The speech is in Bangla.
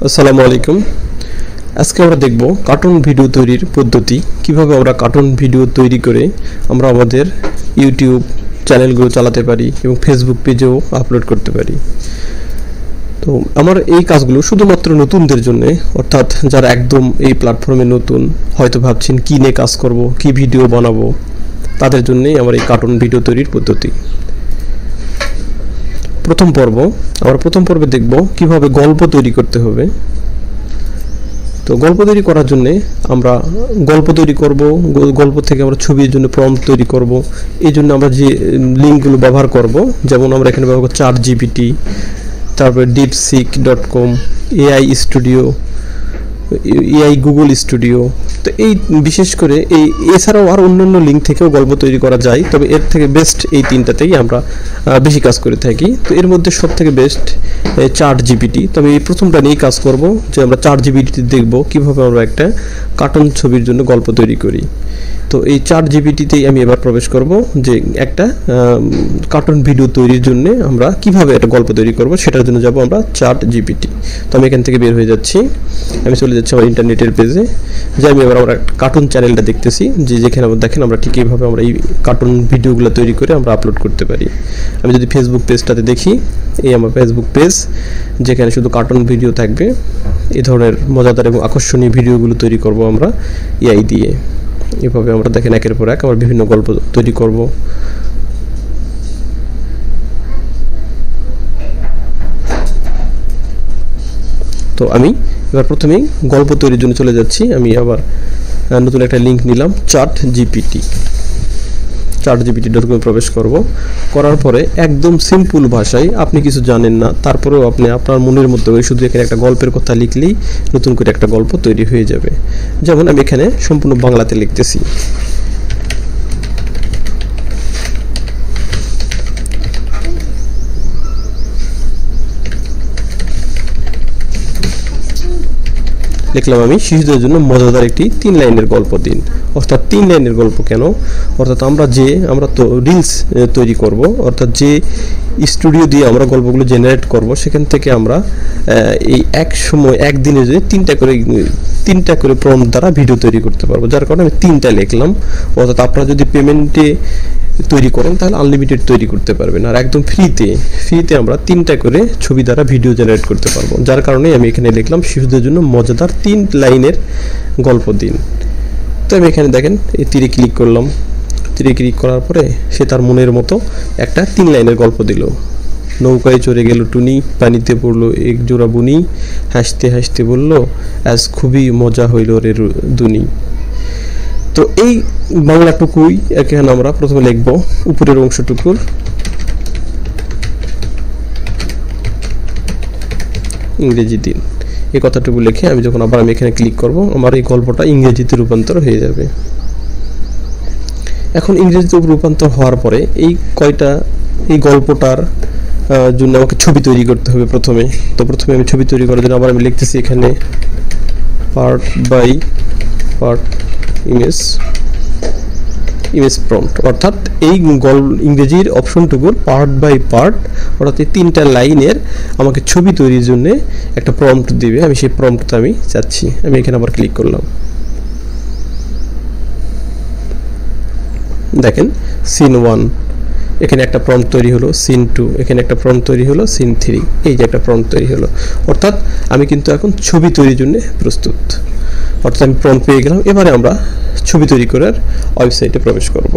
আসসালামু আলাইকুম। আজকে আমরা দেখব কার্টুন ভিডিও তৈরির পদ্ধতি, কিভাবে আমরা কার্টুন ভিডিও তৈরি করে আমরা আমাদের ইউটিউব চ্যানেলগুলো চালাতে পারি এবং ফেসবুক পেজেও আপলোড করতে পারি। তো আমার এই কাজগুলো শুধুমাত্র নতুনদের জন্য, অর্থাৎ যারা একদম এই প্ল্যাটফর্মে নতুন, হয়তো ভাবছেন কী নিয়ে কাজ করব, কী ভিডিও বানাবো, তাদের জন্যই আমার এই কার্টুন ভিডিও তৈরির পদ্ধতি। প্রথম পর্বে দেখব কিভাবে গল্প তৈরি করতে হবে। তো গল্প তৈরি করার জন্য আমরা গল্প তৈরি করব, গল্প থেকে আমরা ছবির জন্য প্রম্পট তৈরি করব। এই জন্য আমরা যে লিঙ্কগুলো ব্যবহার করব, যেমন আমরা এখানে ব্যবহার করব ChatGPT, তারপরে deepseek.com, AI studio, AI Google studio. তো এই বিশেষ করে এছাড়াও আর অন্যান্য লিঙ্ক থেকেও গল্প তৈরি করা যায়, তবে এর থেকে বেস্ট এই তিনটাতেই আমরা বেশি কাজ করে থাকি। তো এর মধ্যে সব থেকে বেস্ট ChatGPT। তবে এই প্রথমটা নিয়েই কাজ করব, যে আমরা ChatGPT দেখব কিভাবে আমরা একটা কার্টুন ছবির জন্য গল্প তৈরি করি। তো এই ChatGPT-তেই আমি এবার প্রবেশ করব, যে একটা কার্টুন ভিডিও তৈরির জন্য আমরা কিভাবে একটা গল্প তৈরি করব, সেটার জন্য যাব আমরা ChatGPT। তো আমি এখান থেকে বের হয়ে যাচ্ছি, আমি চলে যাচ্ছি আমার ইন্টারনেটের পেজে, যে আমি এবার আমরা কার্টুন চ্যানেলটা দেখতেছি, যেখানে দেখেন আমরা ঠিক এইভাবে আমরা এই কার্টুন ভিডিওগুলো তৈরি করে আমরা আপলোড করতে পারি। আমি যদি ফেসবুক পেজটাতে দেখি, এই আমার ফেসবুক পেজ, যেখানে শুধু কার্টুন ভিডিও থাকবে। এই ধরনের মজাদার এবং আকর্ষণীয় ভিডিওগুলো তৈরি করব আমরা AI দিয়ে। এভাবে আমরা দেখেন একের পর এক আমরা বিভিন্ন গল্প তৈরি করব। তো আমি এবার প্রথমেই গল্প তৈরির জন্য চলে যাচ্ছি। আমি আবার নতুন একটা লিঙ্ক নিলাম, ChatGPT.com প্রবেশ করব। করার পরে একদম সিম্পল ভাষায়, আপনি কিছু জানেন না, তারপরেও আপনি আপনার মনের মধ্যে শুধু এখানে একটা গল্পের কথা লিখলেই নতুন করে একটা গল্প তৈরি হয়ে যাবে। যেমন আমি এখানে সম্পূর্ণ বাংলাতে লিখতেছি। লিখলাম আমি শিশুদের জন্য মজাদার একটি 3 লাইনের গল্প দিন। অর্থাৎ 3 লাইনের গল্প কেন? অর্থাৎ আমরা তো রিলস তৈরি করব, অর্থাৎ যে স্টুডিও দিয়ে আমরা গল্পগুলো জেনারেট করব, সেখান থেকে আমরা এই একদিনে যদি তিনটা করে প্রম্পট দ্বারা ভিডিও তৈরি করতে পারবো। যার কারণে আমি 3টা লিখলাম। অর্থাৎ আপনারা যদি পেমেন্টে তৈরি করেন তাহলে আনলিমিটেড তৈরি করতে পারবেন, আর একদম ফ্রিতে আমরা 3টা করে ছবি দ্বারা ভিডিও জেনারেট করতে পারবো। যার কারণে আমি এখানে লিখলাম শিশুদের জন্য মজাদার 3 লাইনের গল্প দিন। তো আমি এখানে দেখেন এই তীরে ক্লিক করলাম। তীরে ক্লিক করার পরে সে তার মনের মতো একটা 3 লাইনের গল্প দিল। নৌকায় চড়ে গেল টুনি, পানিতে পড়লো এক জোড়া বুনি, হাসতে হাসতে বলল আজ খুবই মজা হইল রে দুনি। তো এই বাংলাটুকুই এখানে আমরা প্রথমে লিখব, উপরের অংশটুকুর ইংরেজি দিন, এই কথাটুকু লিখে আমি যখন আবার আমি এখানে ক্লিক করব, আমার এই গল্পটা ইংরেজিতে রূপান্তর হয়ে যাবে। এখন ইংরেজিতে রূপান্তর হওয়ার পরে এই গল্পটার জন্য আমাকে ছবি তৈরি করতে হবে প্রথমে। তো প্রথমে আমি ছবি তৈরি করার জন্য আবার আমি লিখতেছি এখানে part by part image prompt. অর্থাৎ এই ইংরেজির অপশনটুকুর পার্ট বাই পার্ট, অর্থাৎ এই 3টা লাইনের আমাকে ছবি তৈরির জন্য একটা প্রম্পট দিবে। আমি সেই প্রম্পটটা আমি চাচ্ছি। আমি এখানে আবার ক্লিক করলাম। দেখেন সিন 1 এখানে একটা প্রম্পট তৈরি হলো, সিন 2 এখানে একটা প্রম্পট তৈরি হলো, সিন 3 এই যে একটা প্রম্পট তৈরি হলো। অর্থাৎ আমি কিন্তু এখন ছবি তৈরির জন্য প্রস্তুত। অর্থাৎ আমি প্রম্পট পেয়ে গেলাম। এবারে আমরা ছবি তৈরি করার ওয়েবসাইটে প্রবেশ করব।